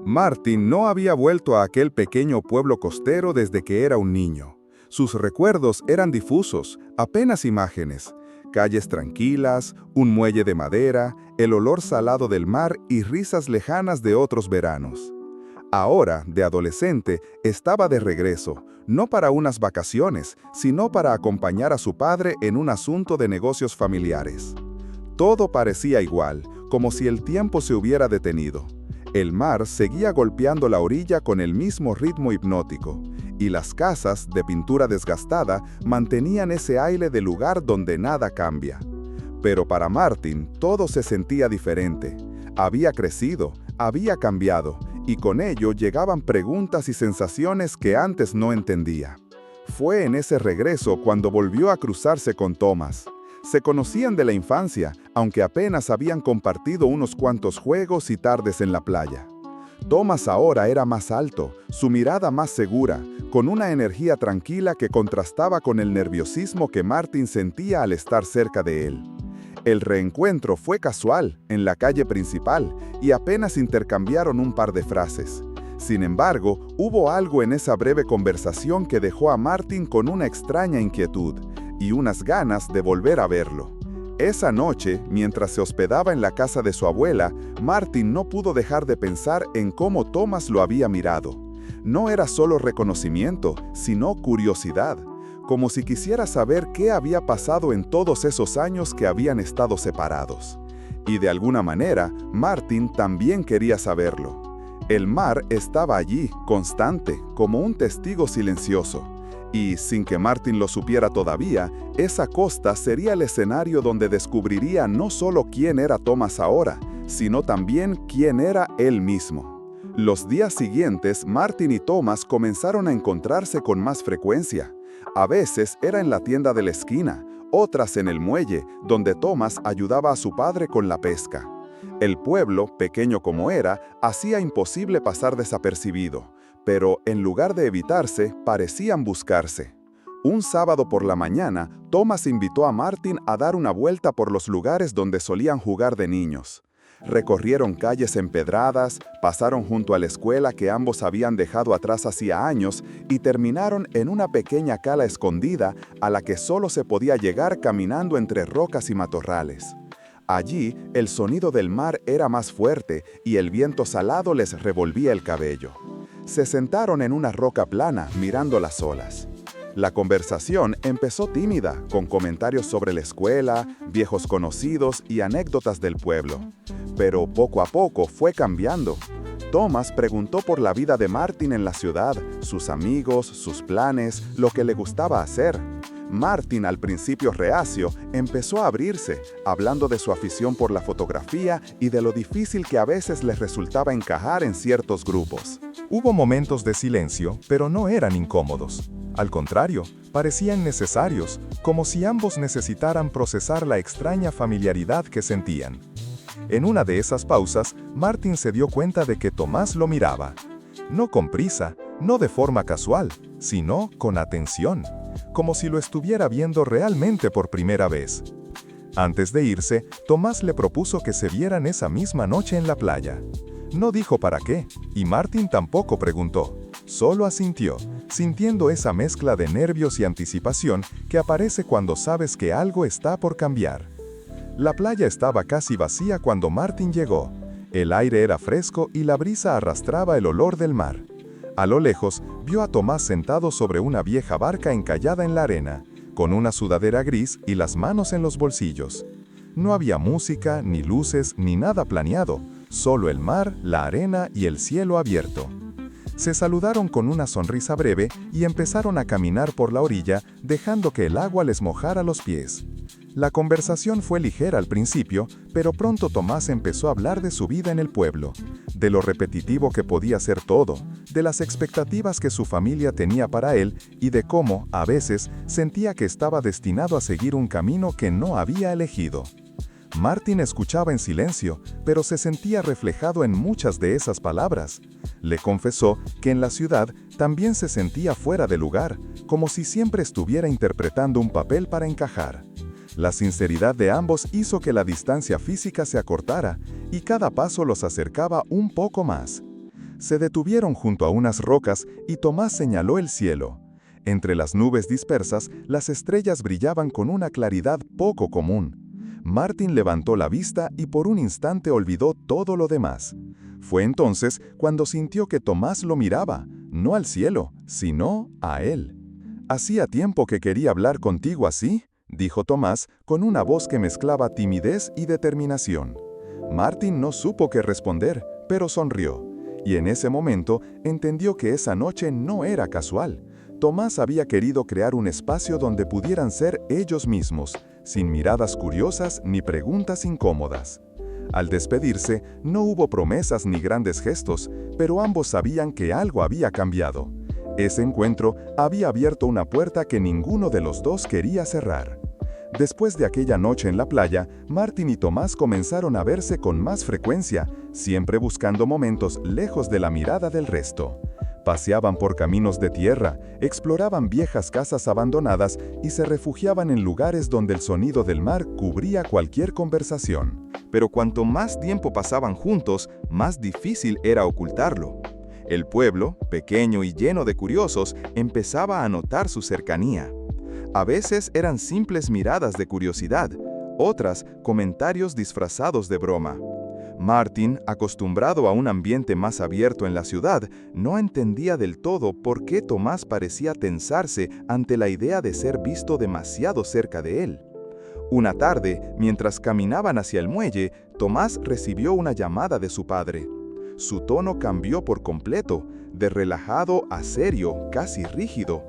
Martin no había vuelto a aquel pequeño pueblo costero desde que era un niño. Sus recuerdos eran difusos, apenas imágenes. Calles tranquilas, un muelle de madera, el olor salado del mar y risas lejanas de otros veranos. Ahora, de adolescente, estaba de regreso, no para unas vacaciones, sino para acompañar a su padre en un asunto de negocios familiares. Todo parecía igual, como si el tiempo se hubiera detenido. El mar seguía golpeando la orilla con el mismo ritmo hipnótico, y las casas, de pintura desgastada, mantenían ese aire de lugar donde nada cambia. Pero para Martin, todo se sentía diferente. Había crecido, había cambiado, y con ello llegaban preguntas y sensaciones que antes no entendía. Fue en ese regreso cuando volvió a cruzarse con Thomas. Se conocían de la infancia, aunque apenas habían compartido unos cuantos juegos y tardes en la playa. Thomas ahora era más alto, su mirada más segura, con una energía tranquila que contrastaba con el nerviosismo que Martin sentía al estar cerca de él. El reencuentro fue casual, en la calle principal, y apenas intercambiaron un par de frases. Sin embargo, hubo algo en esa breve conversación que dejó a Martin con una extraña inquietud y unas ganas de volver a verlo. Esa noche, mientras se hospedaba en la casa de su abuela, Martin no pudo dejar de pensar en cómo Thomas lo había mirado. No era solo reconocimiento, sino curiosidad, como si quisiera saber qué había pasado en todos esos años que habían estado separados. Y de alguna manera, Martin también quería saberlo. El mar estaba allí, constante, como un testigo silencioso. Y, sin que Martin lo supiera todavía, esa costa sería el escenario donde descubriría no solo quién era Thomas ahora, sino también quién era él mismo. Los días siguientes, Martin y Thomas comenzaron a encontrarse con más frecuencia. A veces era en la tienda de la esquina, otras en el muelle, donde Thomas ayudaba a su padre con la pesca. El pueblo, pequeño como era, hacía imposible pasar desapercibido, pero en lugar de evitarse, parecían buscarse. Un sábado por la mañana, Thomas invitó a Martin a dar una vuelta por los lugares donde solían jugar de niños. Recorrieron calles empedradas, pasaron junto a la escuela que ambos habían dejado atrás hacía años y terminaron en una pequeña cala escondida a la que solo se podía llegar caminando entre rocas y matorrales. Allí, el sonido del mar era más fuerte y el viento salado les revolvía el cabello. Se sentaron en una roca plana, mirando las olas. La conversación empezó tímida, con comentarios sobre la escuela, viejos conocidos y anécdotas del pueblo. Pero poco a poco fue cambiando. Thomas preguntó por la vida de Martin en la ciudad, sus amigos, sus planes, lo que le gustaba hacer. Martin, al principio reacio, empezó a abrirse, hablando de su afición por la fotografía y de lo difícil que a veces les resultaba encajar en ciertos grupos. Hubo momentos de silencio, pero no eran incómodos. Al contrario, parecían necesarios, como si ambos necesitaran procesar la extraña familiaridad que sentían. En una de esas pausas, Martin se dio cuenta de que Tomás lo miraba. No con prisa, no de forma casual, sino con atención, como si lo estuviera viendo realmente por primera vez. Antes de irse, Tomás le propuso que se vieran esa misma noche en la playa. No dijo para qué, y Martin tampoco preguntó, solo asintió, sintiendo esa mezcla de nervios y anticipación que aparece cuando sabes que algo está por cambiar. La playa estaba casi vacía cuando Martin llegó. El aire era fresco y la brisa arrastraba el olor del mar. A lo lejos, vio a Tomás sentado sobre una vieja barca encallada en la arena, con una sudadera gris y las manos en los bolsillos. No había música, ni luces, ni nada planeado, solo el mar, la arena y el cielo abierto. Se saludaron con una sonrisa breve y empezaron a caminar por la orilla, dejando que el agua les mojara los pies. La conversación fue ligera al principio, pero pronto Tomás empezó a hablar de su vida en el pueblo, de lo repetitivo que podía ser todo, de las expectativas que su familia tenía para él y de cómo, a veces, sentía que estaba destinado a seguir un camino que no había elegido. Martin escuchaba en silencio, pero se sentía reflejado en muchas de esas palabras. Le confesó que en la ciudad también se sentía fuera de lugar, como si siempre estuviera interpretando un papel para encajar. La sinceridad de ambos hizo que la distancia física se acortara y cada paso los acercaba un poco más. Se detuvieron junto a unas rocas y Tomás señaló el cielo. Entre las nubes dispersas, las estrellas brillaban con una claridad poco común. Martin levantó la vista y por un instante olvidó todo lo demás. Fue entonces cuando sintió que Tomás lo miraba, no al cielo, sino a él. «Hacía tiempo que quería hablar contigo así», dijo Tomás con una voz que mezclaba timidez y determinación. Martin no supo qué responder, pero sonrió. Y en ese momento entendió que esa noche no era casual. Tomás había querido crear un espacio donde pudieran ser ellos mismos, sin miradas curiosas ni preguntas incómodas. Al despedirse, no hubo promesas ni grandes gestos, pero ambos sabían que algo había cambiado. Ese encuentro había abierto una puerta que ninguno de los dos quería cerrar. Después de aquella noche en la playa, Martin y Tomás comenzaron a verse con más frecuencia, siempre buscando momentos lejos de la mirada del resto. Paseaban por caminos de tierra, exploraban viejas casas abandonadas y se refugiaban en lugares donde el sonido del mar cubría cualquier conversación. Pero cuanto más tiempo pasaban juntos, más difícil era ocultarlo. El pueblo, pequeño y lleno de curiosos, empezaba a notar su cercanía. A veces eran simples miradas de curiosidad, otras comentarios disfrazados de broma. Martin, acostumbrado a un ambiente más abierto en la ciudad, no entendía del todo por qué Tomás parecía tensarse ante la idea de ser visto demasiado cerca de él. Una tarde, mientras caminaban hacia el muelle, Tomás recibió una llamada de su padre. Su tono cambió por completo, de relajado a serio, casi rígido.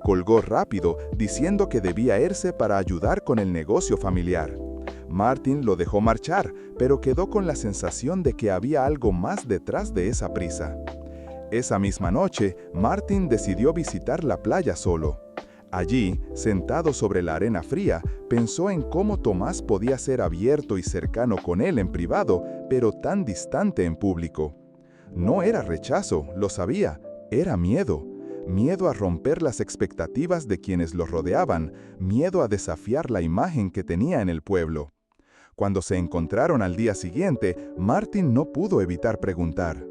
Colgó rápido, diciendo que debía irse para ayudar con el negocio familiar. Martin lo dejó marchar, pero quedó con la sensación de que había algo más detrás de esa prisa. Esa misma noche, Martin decidió visitar la playa solo. Allí, sentado sobre la arena fría, pensó en cómo Tomás podía ser abierto y cercano con él en privado, pero tan distante en público. No era rechazo, lo sabía, era miedo. Miedo a romper las expectativas de quienes lo rodeaban, miedo a desafiar la imagen que tenía en el pueblo. Cuando se encontraron al día siguiente, Martin no pudo evitar preguntar: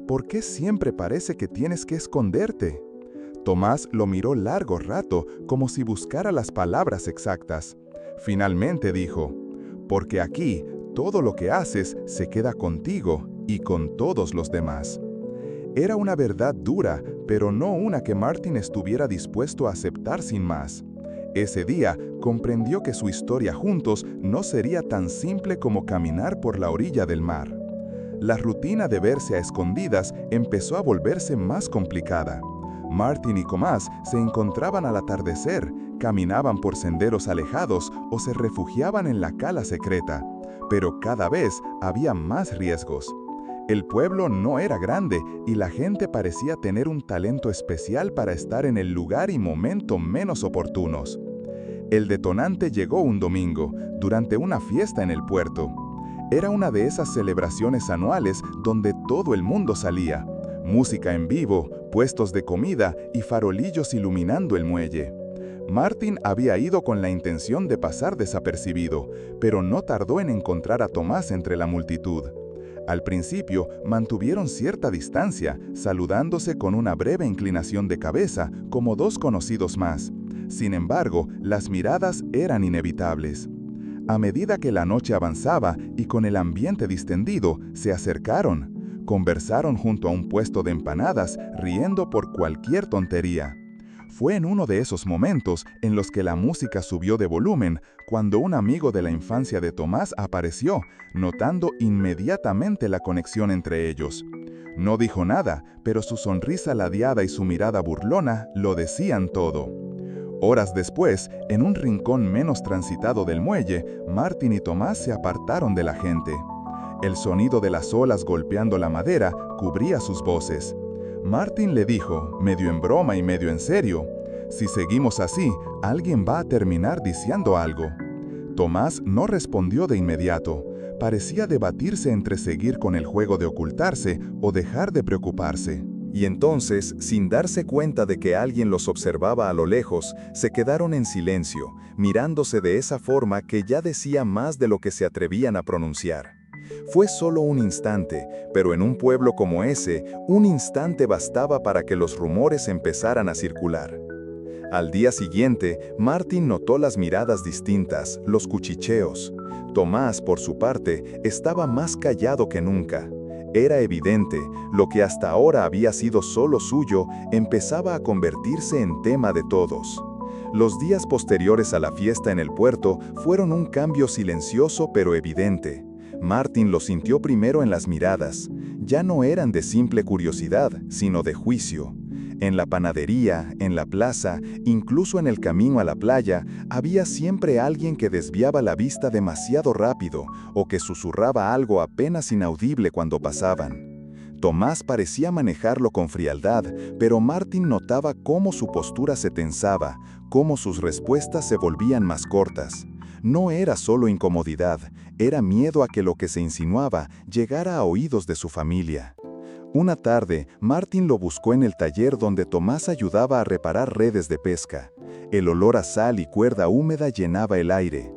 ¿por qué siempre parece que tienes que esconderte? Tomás lo miró largo rato, como si buscara las palabras exactas. Finalmente dijo: porque aquí, todo lo que haces se queda contigo y con todos los demás. Era una verdad dura, pero no una que Martin estuviera dispuesto a aceptar sin más. Ese día comprendió que su historia juntos no sería tan simple como caminar por la orilla del mar. La rutina de verse a escondidas empezó a volverse más complicada. Martin y Tomás se encontraban al atardecer, caminaban por senderos alejados o se refugiaban en la cala secreta, pero cada vez había más riesgos. El pueblo no era grande y la gente parecía tener un talento especial para estar en el lugar y momento menos oportunos. El detonante llegó un domingo, durante una fiesta en el puerto. Era una de esas celebraciones anuales donde todo el mundo salía. Música en vivo, puestos de comida y farolillos iluminando el muelle. Martin había ido con la intención de pasar desapercibido, pero no tardó en encontrar a Tomás entre la multitud. Al principio, mantuvieron cierta distancia, saludándose con una breve inclinación de cabeza, como dos conocidos más. Sin embargo, las miradas eran inevitables. A medida que la noche avanzaba y con el ambiente distendido, se acercaron. Conversaron junto a un puesto de empanadas, riendo por cualquier tontería. Fue en uno de esos momentos en los que la música subió de volumen, cuando un amigo de la infancia de Tomás apareció, notando inmediatamente la conexión entre ellos. No dijo nada, pero su sonrisa ladeada y su mirada burlona lo decían todo. Horas después, en un rincón menos transitado del muelle, Martin y Tomás se apartaron de la gente. El sonido de las olas golpeando la madera cubría sus voces. Martin le dijo, medio en broma y medio en serio: «Si seguimos así, alguien va a terminar diciendo algo». Tomás no respondió de inmediato. Parecía debatirse entre seguir con el juego de ocultarse o dejar de preocuparse. Y entonces, sin darse cuenta de que alguien los observaba a lo lejos, se quedaron en silencio, mirándose de esa forma que ya decía más de lo que se atrevían a pronunciar. Fue solo un instante, pero en un pueblo como ese, un instante bastaba para que los rumores empezaran a circular. Al día siguiente, Martin notó las miradas distintas, los cuchicheos. Tomás, por su parte, estaba más callado que nunca. Era evidente, lo que hasta ahora había sido solo suyo, empezaba a convertirse en tema de todos. Los días posteriores a la fiesta en el puerto fueron un cambio silencioso pero evidente. Martin lo sintió primero en las miradas. Ya no eran de simple curiosidad, sino de juicio. En la panadería, en la plaza, incluso en el camino a la playa, había siempre alguien que desviaba la vista demasiado rápido o que susurraba algo apenas inaudible cuando pasaban. Tomás parecía manejarlo con frialdad, pero Martin notaba cómo su postura se tensaba, cómo sus respuestas se volvían más cortas. No era solo incomodidad, era miedo a que lo que se insinuaba llegara a oídos de su familia. Una tarde, Martin lo buscó en el taller donde Tomás ayudaba a reparar redes de pesca. El olor a sal y cuerda húmeda llenaba el aire.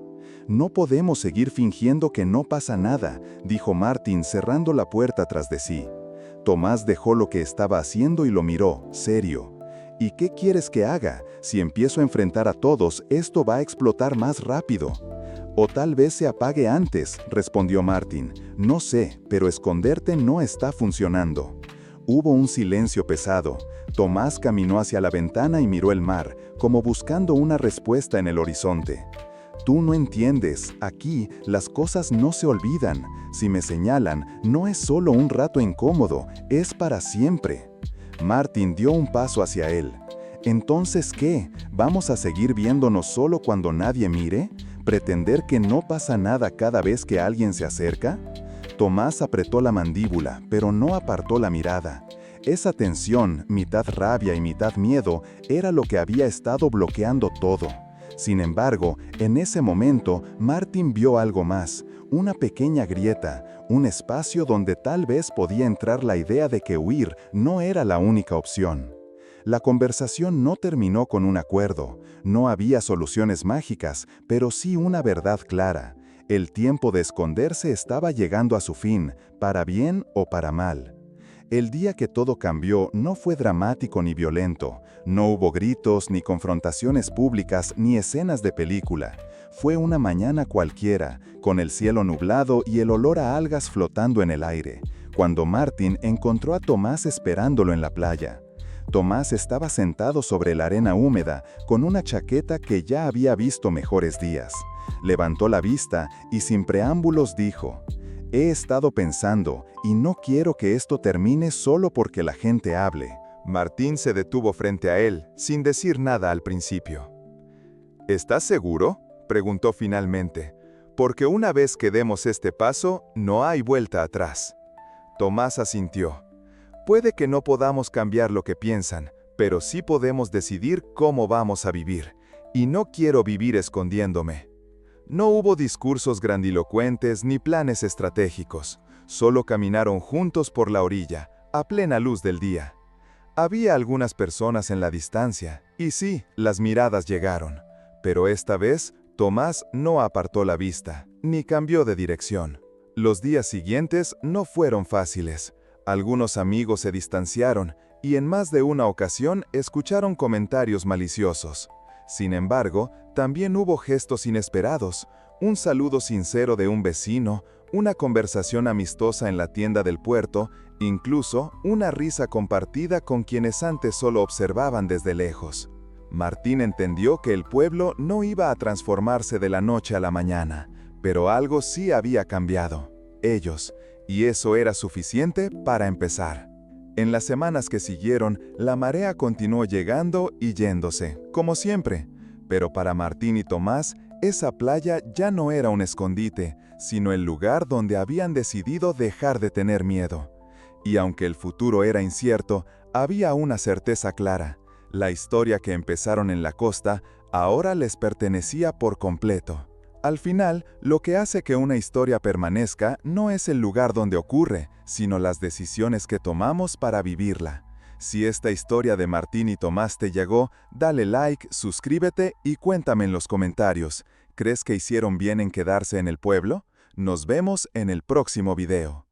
«No podemos seguir fingiendo que no pasa nada», dijo Martin cerrando la puerta tras de sí. Tomás dejó lo que estaba haciendo y lo miró, serio. «¿Y qué quieres que haga? Si empiezo a enfrentar a todos, esto va a explotar más rápido». «O tal vez se apague antes», respondió Martin. «No sé, pero esconderte no está funcionando». Hubo un silencio pesado. Tomás caminó hacia la ventana y miró el mar, como buscando una respuesta en el horizonte. «Tú no entiendes, aquí las cosas no se olvidan. Si me señalan, no es solo un rato incómodo, es para siempre». Martin dio un paso hacia él. «¿Entonces qué? ¿Vamos a seguir viéndonos solo cuando nadie mire? ¿Pretender que no pasa nada cada vez que alguien se acerca?» Tomás apretó la mandíbula, pero no apartó la mirada. Esa tensión, mitad rabia y mitad miedo, era lo que había estado bloqueando todo. Sin embargo, en ese momento, Martin vio algo más, una pequeña grieta, un espacio donde tal vez podía entrar la idea de que huir no era la única opción. La conversación no terminó con un acuerdo, no había soluciones mágicas, pero sí una verdad clara. El tiempo de esconderse estaba llegando a su fin, para bien o para mal. El día que todo cambió no fue dramático ni violento, no hubo gritos, ni confrontaciones públicas, ni escenas de película. Fue una mañana cualquiera, con el cielo nublado y el olor a algas flotando en el aire, cuando Martin encontró a Tomás esperándolo en la playa. Tomás estaba sentado sobre la arena húmeda, con una chaqueta que ya había visto mejores días. Levantó la vista y sin preámbulos dijo: «He estado pensando, y no quiero que esto termine solo porque la gente hable». Martín se detuvo frente a él, sin decir nada al principio. «¿Estás seguro?», preguntó finalmente, «porque una vez que demos este paso, no hay vuelta atrás». Tomás asintió. «Puede que no podamos cambiar lo que piensan, pero sí podemos decidir cómo vamos a vivir, y no quiero vivir escondiéndome». No hubo discursos grandilocuentes ni planes estratégicos, solo caminaron juntos por la orilla, a plena luz del día. Había algunas personas en la distancia, y sí, las miradas llegaron, pero esta vez Tomás no apartó la vista, ni cambió de dirección. Los días siguientes no fueron fáciles. Algunos amigos se distanciaron, y en más de una ocasión escucharon comentarios maliciosos. Sin embargo, también hubo gestos inesperados, un saludo sincero de un vecino, una conversación amistosa en la tienda del puerto, incluso una risa compartida con quienes antes solo observaban desde lejos. Martín entendió que el pueblo no iba a transformarse de la noche a la mañana, pero algo sí había cambiado: ellos, y eso era suficiente para empezar. En las semanas que siguieron, la marea continuó llegando y yéndose, como siempre, pero para Martín y Tomás, esa playa ya no era un escondite, sino el lugar donde habían decidido dejar de tener miedo. Y aunque el futuro era incierto, había una certeza clara: la historia que empezaron en la costa ahora les pertenecía por completo. Al final, lo que hace que una historia permanezca no es el lugar donde ocurre, sino las decisiones que tomamos para vivirla. Si esta historia de Martín y Tomás te llegó, dale like, suscríbete y cuéntame en los comentarios. ¿Crees que hicieron bien en quedarse en el pueblo? Nos vemos en el próximo video.